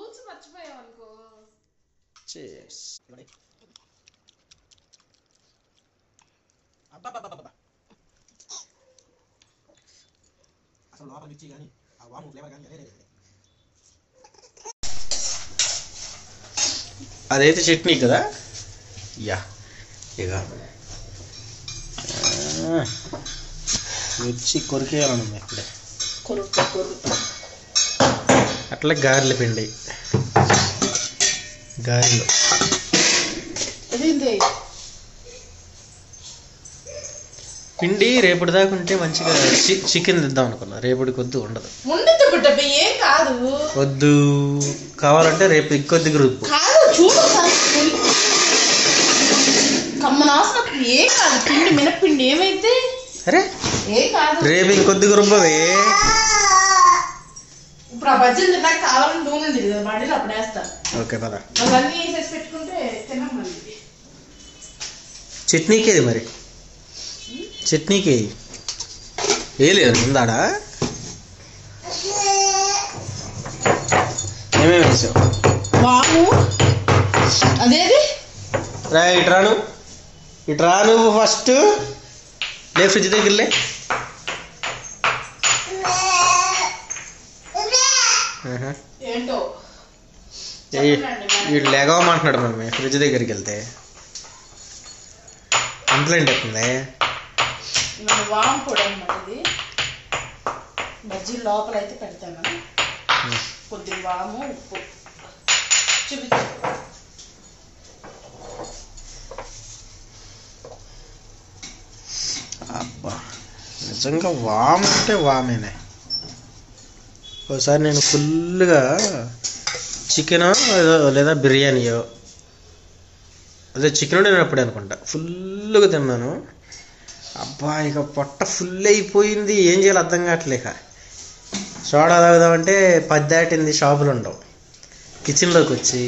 Rules మర్చిపోయావు అనుకో. చేస్ అసలు లోపల మిర్చి కానీ ఆ వాము ఫ్లేవర్ కానీ అదైతే చట్నీ కదా. యా ఇక మిర్చి కొరికేయాలనుంది ఇప్పుడే. అట్లా గారెల పిండి గారెలు పిండి రేపటి దాకా ఉంటే మంచిగా చికెన్ తిద్దాం అనుకున్నా. రేపటికి వద్దు ఉండదు వద్దు కావాలంటే రేపు ఇంకొద్దిగా రుబ్బు. మినపిండి ఏమైతే అరే రేపు ఇంకొద్దిగా రుబ్బవే. ఇప్పుడు ఆ బజ్జీలు తిన్నాక కావాలని నూనె ఉంది కదా బాడీలో అప్పుడు వేస్తాను. ఓకే పద. అవన్నీ వేసేసి పెట్టుకుంటే తినమని. చట్నీకి ఏది మరి? చట్నీకి వేయలేదు ముందాడా? ఏమేమి వేసావు? వాము అదేది రా ఇట్రాను ఇట్రా నువ్వు ఫస్ట్ లే ఫ్రిడ్జ్ దగ్గరలే. ఏంటో వీడు లేగవమంటున్నాడు మమ్మీ ఫ్రిడ్జ్ దగ్గరికి వెళ్తే. కంప్లైంట్ అవుతుంది. వాము పొడి అనమాట ఇది. బజ్జీ లోపల అయితే పెడతాను. కొద్దిగా వాము ఉప్పు చూపించు. అబ్బా నిజంగా వామ్ అంటే వామేనే. ఒకసారి నేను ఫుల్గా చికెనో లేదా బిర్యానీయో అదే చికెన్ తినప్పుడే అనుకుంటా ఫుల్గా తిన్నాను. అబ్బా ఇక పొట్ట ఫుల్ అయిపోయింది. ఏం చేయాలి అర్థం కావట్లేక సోడా తాగుదామంటే 10 దాటింది. షాపులు ఉండవు. కిచెన్లోకి వచ్చి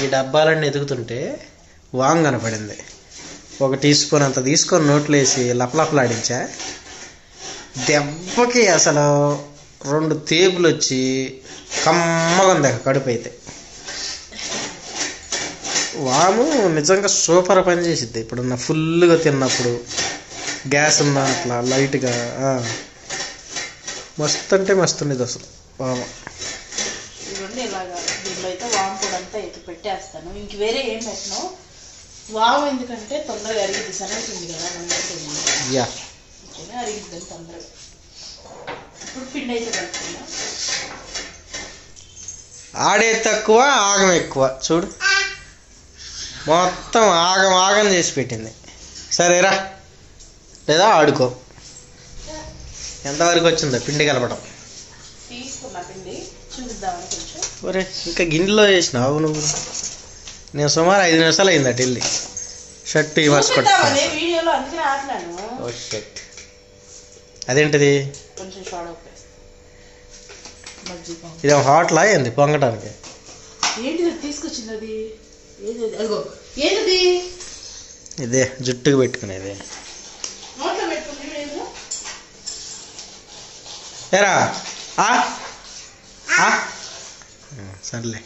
ఈ డబ్బాలన్నీ ఎదుగుతుంటే వామ్ కనపడింది. 1 టీ స్పూన్ అంత తీసుకొని నోట్లో వేసి లపలపలాడించా. దెబ్బకి అసలు 2 తేపులు వచ్చి కమ్మగా ఉంది కడుపు అయితే. వాము నిజంగా సూపర్ పని చేసిద్ది. ఇప్పుడున్న ఫుల్గా తిన్నప్పుడు గ్యాస్ ఉన్న అట్లా లైట్గా మస్తు అంటే మస్తు ఉండేది అసలు వాము. ఇవ్వండి ఇలాగా దీంట్లో అయితే వాము కూడా అంతా ఎత్తి పెట్టేస్తాను. ఇంక వేరే ఏం పెట్టను. వాము ఎందుకంటే తొందరగా అరిగిద్ది. సన్నటుంది కదా నమ్ముతుంది. యా అరిగిద్దని తొందరగా. ఇప్పుడు పిండి అయితే కలుపుకుందాం. ఆడే తక్కువ ఆగం ఎక్కువ చూడు. మొత్తం ఆగం ఆగం చేసి పెట్టింది. సరేరా లేదా ఆడుకో. ఎంతవరకు వచ్చిందో పిండి కలపడం? తీసుకున్నా పిండి చూపిద్దామని కొంచెం. ఒరే ఇంకా గిన్నెలో వేసినావు నువ్వు. నేను సుమారు 5 నిమిషాలు అయింది అటు వెళ్ళి షర్ట్ ఇవర్స్ కొట్టుకుని. వీడియోలో అందుకే ఆటలాను. ఓ షర్ట్ అదేంటిది? కొంచెం సోడా ఉప్పు. ఇదేమో హాట్లా ఏంది పొంగటానికి? ఏంటిది తీసుకొచ్చింది అది? ఏది అదిగో ఏంటిది? ఇదే జుట్టుకు పెట్టుకునేది. నోట్లో పెట్టుకుని ఏరా సర్లే.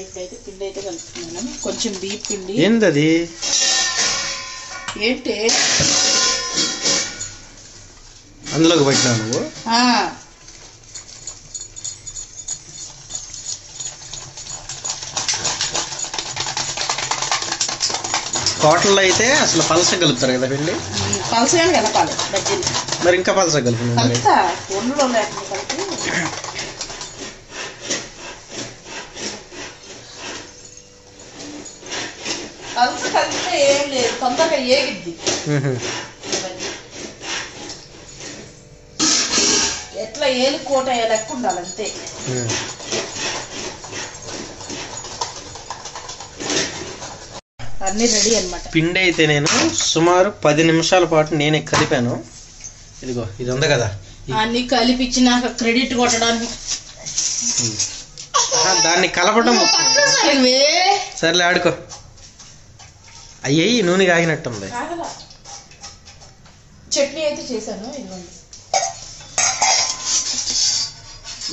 ఇప్పుడైతే పిండి అయితే కలుపుతున్నాను. కొంచెం బియ్య పిండి. ఏంది అది? ఏంటి అందులోకి పెట్టినావు నువ్వు? హోటల్లో అయితే అసలు పలస కలుపుతారు కదా పిండి. పలసగానే కలపాలి బజ్జీలు. మరి ఇంకా పలస కలుపు. ఒండులో లేకుండా కలిపి పలస కలిపితే ఏం లేదు, తొందరగా ఏగిద్ది. ఎట్లా ఏలు కోట లెక్క ఉండాలి అంతే. అన్నీ రెడీ అన్నమాట. పిండి అయితే నేను సుమారు 10 నిమిషాల పాటు నేనే కలిపాను. ఇదిగో ఇది ఉంది కదా, అన్ని కలిపిచ్చినాక క్రెడిట్ కొట్టడానికి దాన్ని కలపడం. సర్లే ఆడుకో. అయ్యి నూనె కాగినట్టుంది. చట్నీ అయితే చేశాను. ఇదిగోండి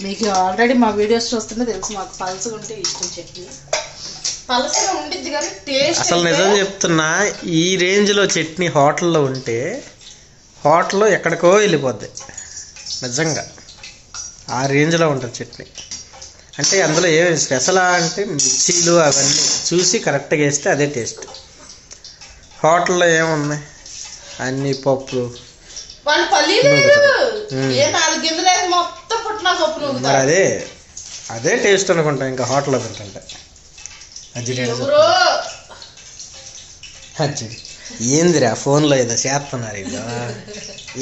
మీకు ఆల్రెడీ మా వీడియోస్ చూస్తుంటే తెలుసు మాకు పల్సగా ఉంటే ఇష్టం చట్నీ. పల్సగా ఉండిద్ది కానీ టేస్ట్ అసలు నిజం చెప్తున్నా, ఈ రేంజ్లో చట్నీ హోటల్లో ఉంటే హోటల్లో ఎక్కడికో వెళ్ళిపోద్ది నిజంగా. ఆ రేంజ్లో ఉంటుంది చట్నీ. అంటే అందులో ఏమి స్పెషల్ అంటే మిర్చీలు అవన్నీ చూసి కరెక్ట్గా వేస్తే అదే టేస్ట్. హోటల్లో ఏమున్నాయి అన్ని పప్పులు, వాళ్ళు పల్లీలు ఏ 4 గింజలు వేసి మొత్తం పుట్టినా పప్పు మరి నూగుతారు. అదే టేస్ట్ అనుకుంటా ఇంకా హోటల్లో తింటుంటే. అజ్జిడి ఏందిరా ఫోన్లో ఏదో చేస్తున్నారు ఇదో.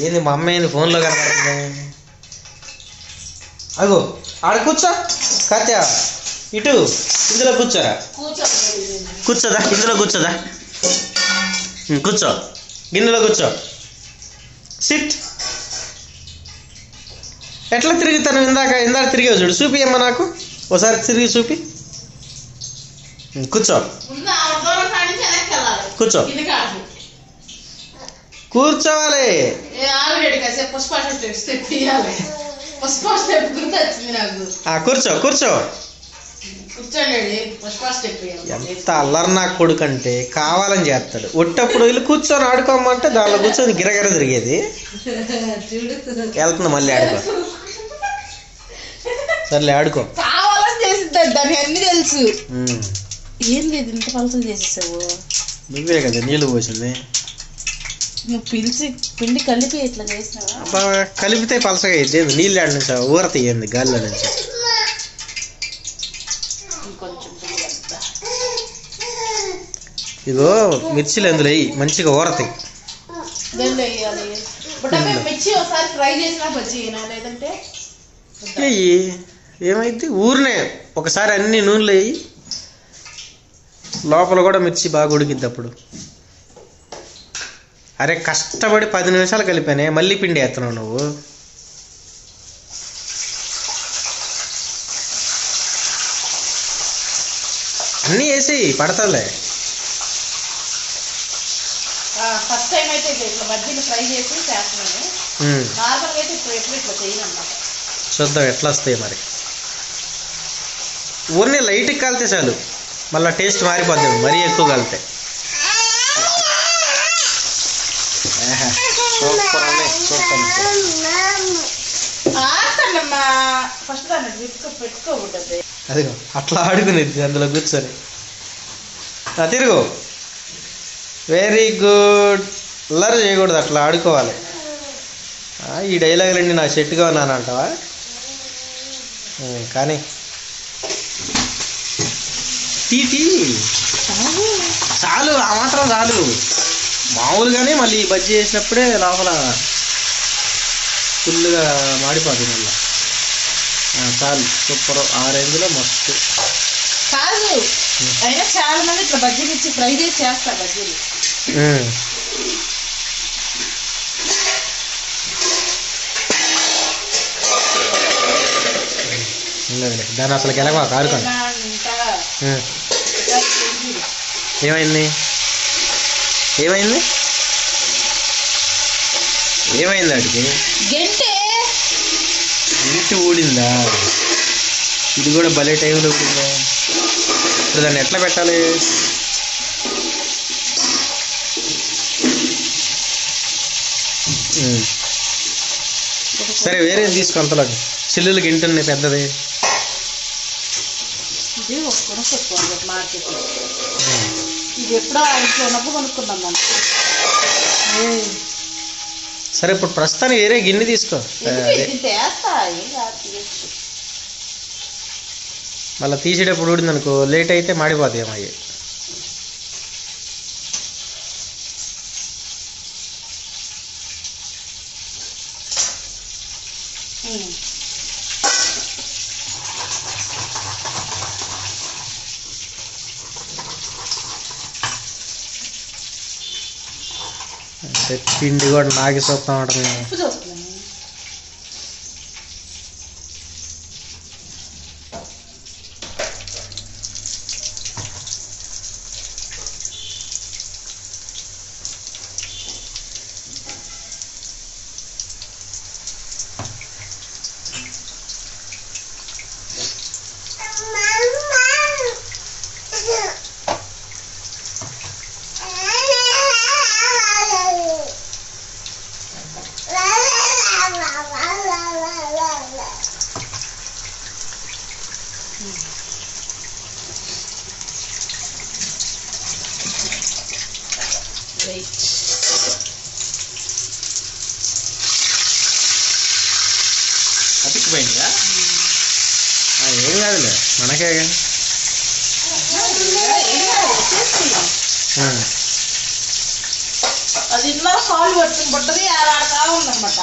ఏంది మా అమ్మ ఏంది ఫోన్లో కనబడుతుంది. అగో ఆడ కూర్చో కాత్య, ఇటు ఇందులో కూర్చోరా. కూర్చోదా ఇందులో కూర్చోదా, కూర్చో గిన్నెలో కూర్చో. సిట్. ఎట్లా తిరుగుతాను? ఇందాక తిరిగావు చూడు, చూపి అమ్మ నాకు ఒకసారి తిరిగి చూపి. కూర్చో కూర్చో కూర్చోవాలి. కూర్చో కూర్చో. ఎంత అల్లరి నా కొడుకంటే కావాలని చేస్తాడు. ఒట్టప్పుడు వెళ్ళి కూర్చొని ఆడుకోమంటే దానిలో కూర్చొని గిరగిర తిరిగేది. వెళ్తుంది మళ్ళీ ఆడుకో. సర్లే ఆడుకో. కావాలని చేసిద్దాడు, దానికి అన్ని తెలుసు. ఏం లేదు, ఇంత పలసలు చేసేసావు. నువ్వే కదా నీళ్ళు పోసింది. నువ్వు పిలిచి పిండి కలిపి ఇట్లా చేసినావా? కలిపితే పలసగా అయ్యింది. నీళ్ళు ఆడ నుంచి ఊర తీయండి గాలిలో నుంచి. ఇగో మిర్చిలు అందులో వేయి, మంచిగా ఊరతాయి. ఏమైంది ఊరినే ఒకసారి అన్ని నూనెలు వేయి, లోపల కూడా మిర్చి బాగా ఉడికిద్ది అప్పుడు. అరే కష్టపడి 10 నిమిషాలు కలిపానే, మళ్ళీ పిండి వేస్తున్నావు నువ్వు. అన్నీ వేసి పడతాలే. ఫస్ట్ టైం అయితే ఇట్లా బజ్జీలు ఫ్రై చేసి చేస్తున్నాను. నార్మల్గా అయితే ఇప్పుడు ఎప్పుడు ఇట్లా చేయను అన్నమాట. చూద్దాం ఎట్లా వస్తాయి మరి. ఊరిని లైట్గా కాలితే చాలు, మళ్ళీ టేస్ట్ మారిపోద్ది మరీ ఎక్కువ కాలితే. అదిగో అట్లా ఆడుకునేది అందులో కూర్చొని. తిరుగు. Very good. అల్లరి చేయకూడదు, అట్లా ఆడుకోవాలి. ఈ డైలాగులన్నీ నా చెట్టుగా ఉన్నానంటావా? కానీ టీ చాలు, ఆ మాత్రం చాలు. మామూలుగానే మళ్ళీ బజ్జీ చేసినప్పుడే లోపల ఫుల్గా మాడిపోతుంది మళ్ళీ. చాలు, సూపర్. ఆ రేంజ్లో మస్తు. కాదు అయినా చాలా మంది ఇట్లా బజ్జీలు ఇచ్చి ఫ్రై చేసి చేస్తారు బజ్జీలు. దాన్ని అసలు గెలవా కారుకోండి. ఏమైంది ఏమైంది ఏమైంది వాటికి? గెంటి ఊడిందా? ఇది కూడా భలే టైంలో ఊడిందా? ఇప్పుడు దాన్ని ఎట్లా పెట్టాలి? సరే వేరే తీసుకో. అంతలో చిల్లులు గింట ఉన్నాయి పెద్దది. ఇది కొనుక్కోవాలి మార్కెట్లో. ఇది ఎప్పుడో ఇంట్లో ఉన్నప్పుడు కొనుక్కున్నాం మనం. సరే ఇప్పుడు ప్రస్తుతానికి వేరే గిన్నె తీసుకో. మళ్ళీ తీసేటప్పుడు ఊడింది అనుకో, లేట్ అయితే మాడిపోతాయి అమ్మాయి. పిండి కూడా నాగి చూస్తా ఉంటుంది. కదా. ఏం కాదులే మనకే. అది ఇంట్లో కాలు పట్టుకుని పట్టది ఆడాడుతా ఉందన్నమాట.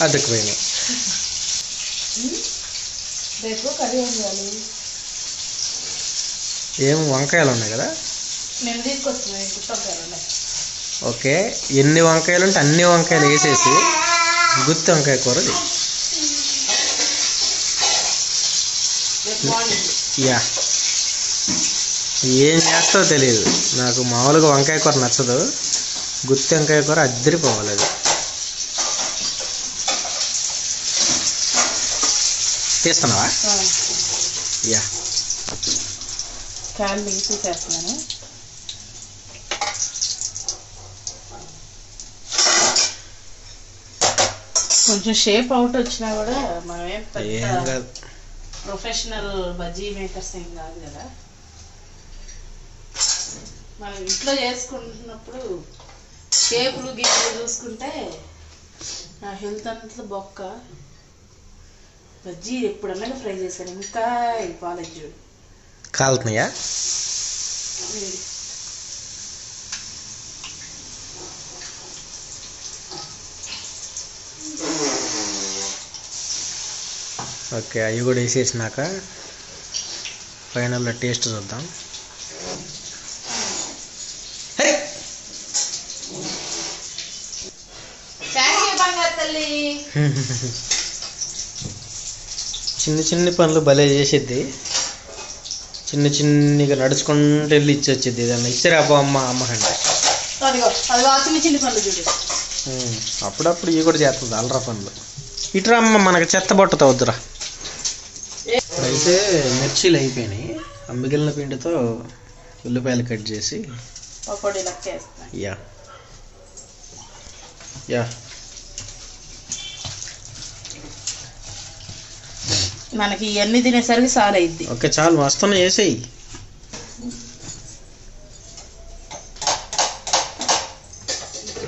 అతుక్కుపోయింది. రేపు కర్రీ ఏం చేయాలి? ఏం వంకాయలు ఉన్నాయి కదా, మేము తీసుకొచ్చినాయి గుత్తొంకాయలు ఉన్నాయి. ఓకే, ఎన్ని వంకాయలు ఉంటే అన్ని వంకాయలు వేసేసి గుత్తి వంకాయ కూర. యా, ఏం చేస్తావో తెలియదు నాకు. మామూలుగా వంకాయ కూర నచ్చదు, గుత్తి వంకాయ కూర అద్దరిపోవాలి. అది తీస్తున్నావా? యా, క్యాన్ మిక్సీ చేస్తున్నాను. కొంచెం షేప్ అవుట్ వచ్చినా కూడా మనమేం పెద్ద ప్రొఫెషనల్ బజ్జీ మేకర్స్ ఏం కాదు కదా. మనం ఇంట్లో చేసుకుంటున్నప్పుడు షేపులు గిన్నెలు చూసుకుంటే నా హెల్త్ అంతా బొక్క. బజ్జీ ఎప్పుడన్నా ఫ్రై చేశాను, ఇంకా కాలేజ్ చూడు కాలుతున్నాయా? ఓకే, అవి కూడా వేసేసినాక ఫైనల్లో టేస్ట్ చూద్దాం. చిన్న చిన్న పనులు భలే చేసేది. చిన్న చిన్నగా నడుచుకుంటూ వెళ్ళి ఇచ్చి వచ్చేది. ఏదన్నా ఇచ్చారా అబ్బా అమ్మ అమ్మకండి. చిన్న చిన్న పనులు చూడు. అప్పుడప్పుడు ఇవి కూడా చేస్తుంది అల్లరా పనులు. ఇటురా అమ్మ, మనకి చెత్త బొట్టతో వద్దురా. ఇప్పుడైతే మిర్చీలు అయిపోయినాయి. ఆ మిగిలిన పిండితో ఉల్లిపాయలు కట్ చేసి యా యా మనకి ఇవన్నీ తినేసరికి సార్ అయింది. ఓకే, చాలు వస్తున్నా, వేసేయి.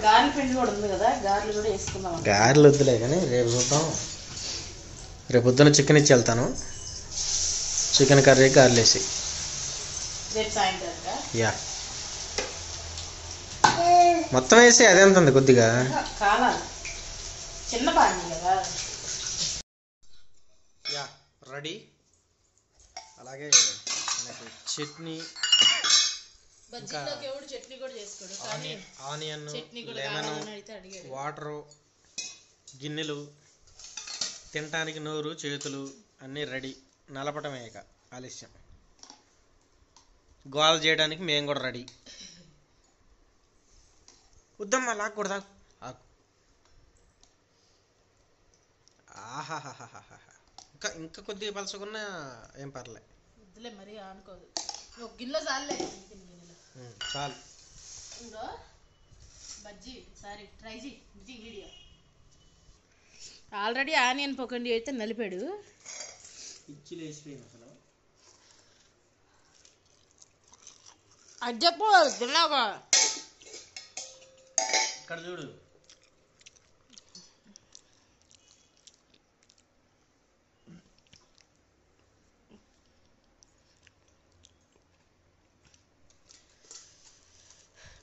గారెల పిండి కూడా ఉంది కదా, గారెలు కూడా వేసుకుందాం. గారెలు వద్దులే కానీ రేపు చూద్దాం. రేపు పొద్దున చికెన్ ఇచ్చి వెళ్తాను. చికెన్ కర్రీ గారెలు వేసి రేపు సాయంత్రం యా మొత్తం వేసి అదెంత ఉంది కొద్దిగా కాలాలి. చిన్న పాని కదా. Yeah ready. అలాగే మనకి చట్నీ, చట్నీ కూడా చేసుకోడు, ఆనియన్, లెమన్, వాటరు, గిన్నెలు, తినటానికి నోరు, చేతులు అన్నీ రెడీ. నలపటమే ఇక ఆలస్యం. గోల్ చేయడానికి మేము కూడా రెడీ. వద్దమ్మా, లాక్కూడదా? ఆహాహాహా, ఇంకా ఇంకా కొద్దిగా పలసకున్నా ఏం పర్లే. వద్దులే, మరీ అనుకోదు. ఒక గిన్నెలో చాలే. చాలు. ఇంకో బజ్జీ సారీ ట్రై చేయి వీడియో. ఆల్రెడీ ఆనియన్ పొకండి అయితే నలిపాడు. పిచ్చిలు వేసిపోయింది అసలు. అది చెప్పు తిన్నావా? ఇక్కడ చూడు.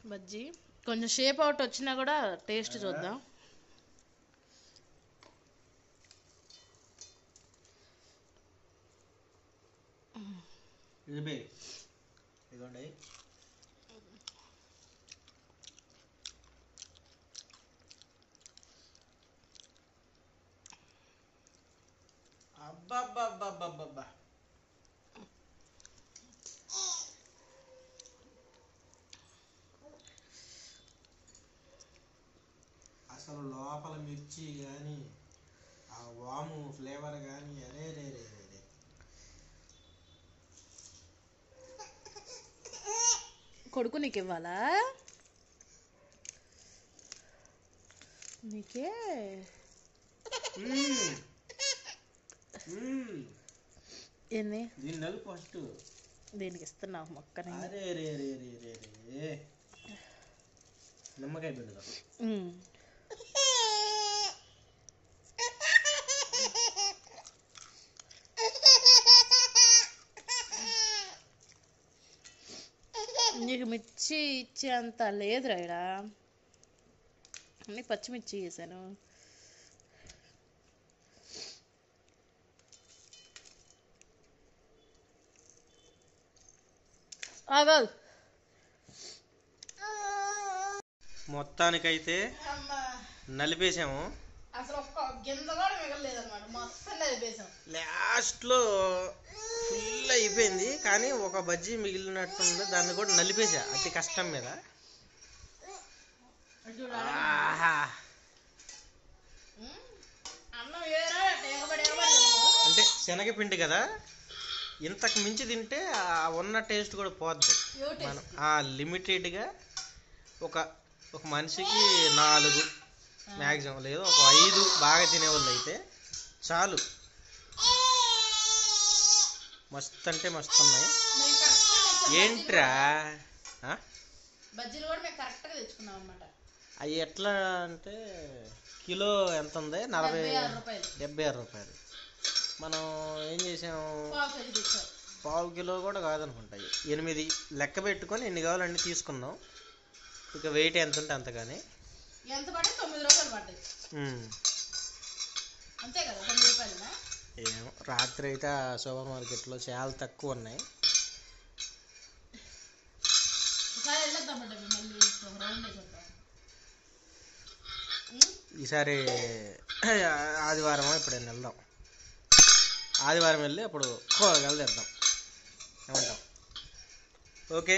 బజ్జీ కొంచెం షేప్ అవుట్ వచ్చినా కూడా టేస్ట్ చూద్దాం. ఇదిగోండి. అబ్బబ్బబ్బబ్బబ్బా, అసలు లోపల మిర్చి కానీ ఆ వాము ఫ్లేవర్ కానీ అరే రే రే రే. కొడుకు నీకు ఇవ్వాలా? నీకే ఏంది దీన్ని నలు ఫస్ట్. దీనికి ఇస్తున్నావు మొక్కని. అరే రే రే రే రే రే. నిమ్మకాయ పిండుదా? నీకు మిర్చి ఇచ్చేంత లేదురా ఇక్కడ. అన్నీ పచ్చిమిర్చి వేసాను. ఆగల్ మొత్తానికైతే నలిపేసాము. అసలు ఒక్క గింజ కూడా మిగలలేదన్నమాట, మొత్తం నలిపేసాం. లాస్ట్లో ఫుల్ అయిపోయింది, కానీ ఒక బజ్జీ మిగిలినట్టుంది, దాన్ని కూడా నలిపేసా అతి కష్టం మీద. అంటే శనగపిండి కదా, ఇంతకు మించి తింటే ఉన్న టేస్ట్ కూడా పోద్ది. మనం లిమిటెడ్గా ఒక మనిషికి 4 మ్యాక్సిమం, లేదు ఒక 5 బాగా తినేవాళ్ళు అయితే చాలు. మస్తు అంటే మస్తు ఉన్నాయి. ఏంట్రా బజ్జీలు కూడా మేము కరెక్ట్గా తెచ్చుకున్నాం అన్నమాట. అవి ఎట్లా అంటే కిలో ఎంత ఉంది? 76 రూపాయలు. మనం ఏం చేసాము, పావు కిలో కూడా కాదనుకుంటా, 8 లెక్క పెట్టుకొని ఎన్ని కావాలి అన్ని తీసుకున్నాం. ఇక వెయిట్ ఎంత ఉంటే అంత. కానీ ఎంత పడి 9 రూపాయలు పడ్డాయి అంతే కదా, 9 రూపాయలు. ఏమో రాత్రి అయితే ఆ సూపర్ మార్కెట్లో చాలా తక్కువ ఉన్నాయి. ఈసారి ఆదివారం ఎప్పుడైనా వెళ్దాం. ఆదివారం వెళ్ళి అప్పుడు కూరగాయలు తెద్దాం, ఏమంటాం? ఓకే,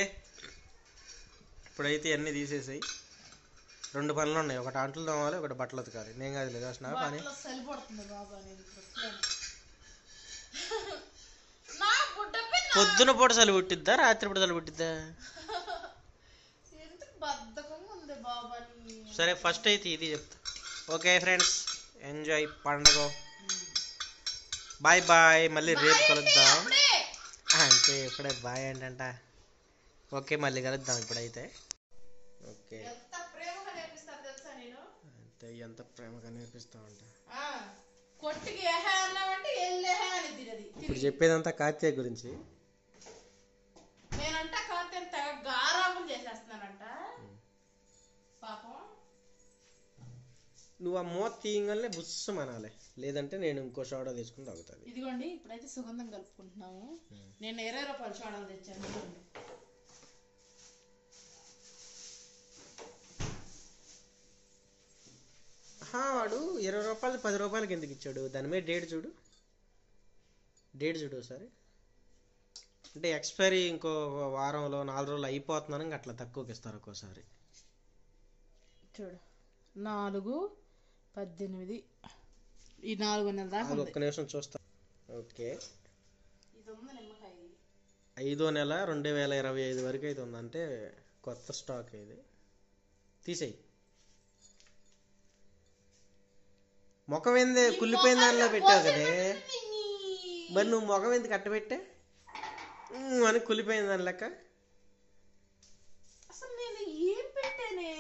ఇప్పుడైతే అన్నీ తీసేసాయి. 2 పనులు ఉన్నాయి, ఒకటి అంట్లు తోమాలి, ఒకటి బట్టలు ఉతకాలి. నేను కాదు లేదు వస్తున్నా పని. పొద్దున పూట చలి పుట్టిద్దా, రాత్రి పూట చలి పుట్టిద్దా? సరే ఫస్ట్ అయితే ఇది చెప్తా. ఓకే ఫ్రెండ్స్, ఎంజాయ్ పండగ. బాయ్ బాయ్, మళ్ళీ రేపు కలుద్దాం. అంటే ఇప్పుడే బాయ్ ఏంటంట. ఓకే మళ్ళీ కలుద్దాం ఇప్పుడైతే. ఓకే అంటే ఎంత ప్రేమగా నేర్పిస్తామంట. ఇప్పుడు చెప్పేదంతా కార్తీక గురించి. నేనంట కార్తీక తెగ గారాబం చేసేస్తున్నానంట పాపం. నువ్వు ఆ మూత తీయగానే బుస్సు అనాలి, లేదంటే నేను ఇంకో సోడా తీసుకుని తాగుతాను. ఇదిగోండి ఇప్పుడైతే సుగంధం కలుపుకుంటున్నాము. నేను 20 రూపాయల సోడాలు తెచ్చాను. వాడు 20 రూపాయలు 10 రూపాయలకి ఎందుకు ఇచ్చాడు? దాని మీద డేట్ చూడు ఒకసారి. అంటే ఎక్స్పైరీ ఇంకో వారంలో 4 రోజులు అయిపోతున్నాను, అట్లా తక్కువకి ఇస్తారు ఒక్కోసారి. చూడు 4/18 ఈ 4 నెలల దాకా. ఒక్క నిమిషం చూస్తా. ఓకే, ఇది ఉంది నిమ్మకాయ. 5వ నెల 2025 వరకు అయితే ఉంది, అంటే కొత్త స్టాక్. ఇది తీసేయి. ముఖం ఏంది కుళ్ళిపోయిన దానిలో పెట్టావు కదే, మరి నువ్వు ముఖం ఎందుకు కట్టబెట్టే అని కుళ్ళిపోయిన దాని లెక్క. అసలు నేను ఏం పెట్టానే?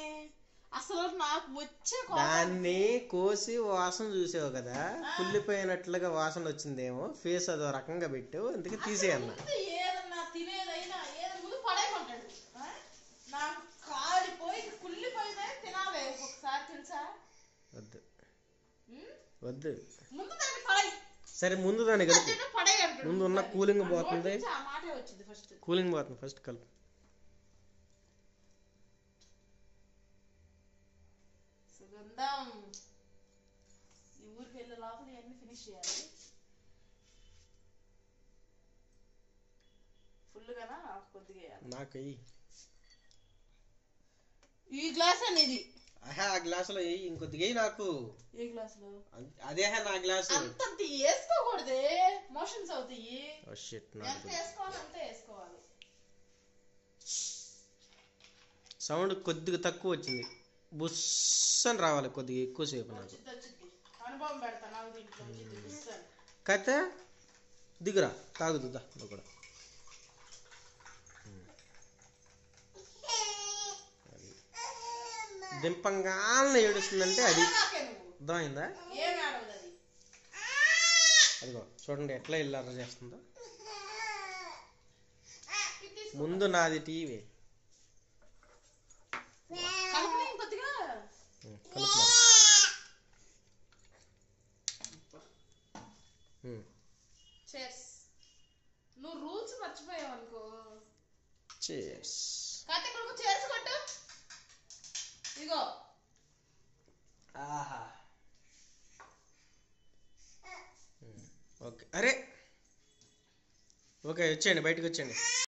అసలు నాకు వచ్చే దాన్ని కోసి వాసన చూసావు కదా, కుళ్ళిపోయినట్లుగా వాసన వచ్చిందేమో, ఫేస్ అదో రకంగా పెట్టావు, అందుకే తీసేయన్నా. ఏదన్నా తినేదైనా ఏదైనా ముందు పడేయమంటాడు. నాకు కాలిపోయి కుళ్ళిపోయిందని తినాలి ఒక్కొక్కసారి, తెలుసా? వద్దు ముందు దాన్ని పడేయి. సరే ముందు దాన్ని కలిపి, ముందు ఉన్న కూలింగ్ పోతుంది, కూలింగ్ పోతుంది. ఫస్ట్ కలుపు. సుగంధం ఈ ఊరికి వెళ్ళే లోపల ఇవన్నీ ఫినిష్ చేయాలి. ఫుల్గానా కొద్దిగా నాకు ఈ గ్లాస్ అనేది. ఆ గ్లాసులో ఇంకొద్దిగా నాకు. ఏ గ్లాసులో? అదే నా గ్లాసు. అంత వేసుకోకూడదే, మోషన్స్ అవుతాయి. ఎంత వేసుకోవాలి అంతే వేసుకోవాలి. సౌండ్ కొద్దిగా తక్కువ వచ్చింది, బుస్ అని రావాలి, కొద్దిగా ఎక్కువసేపు. నాకు అనుభవం పెడతా, నాకు దీంట్లో కథ దిగురా, తాగుతుందా నువ్వు కూడా. దింపంగానే ఏడుస్తుందంటే అది అర్థమైందా? అదిగో చూడండి ఎట్లా ఇల్లు చేస్తుందో. ముందు నాది టీవీ, కలుపుతున్నారు. చేర్స్. నువ్వు రూల్స్ మర్చిపోయావు అనుకో. చేర్స్. కార్తీక్ కొడుకు చేర్స్ కొట్టు. ఇగో. ఆహా. ఓకే. అరే ఓకే, వచ్చేయండి, బయటకు వచ్చేయండి.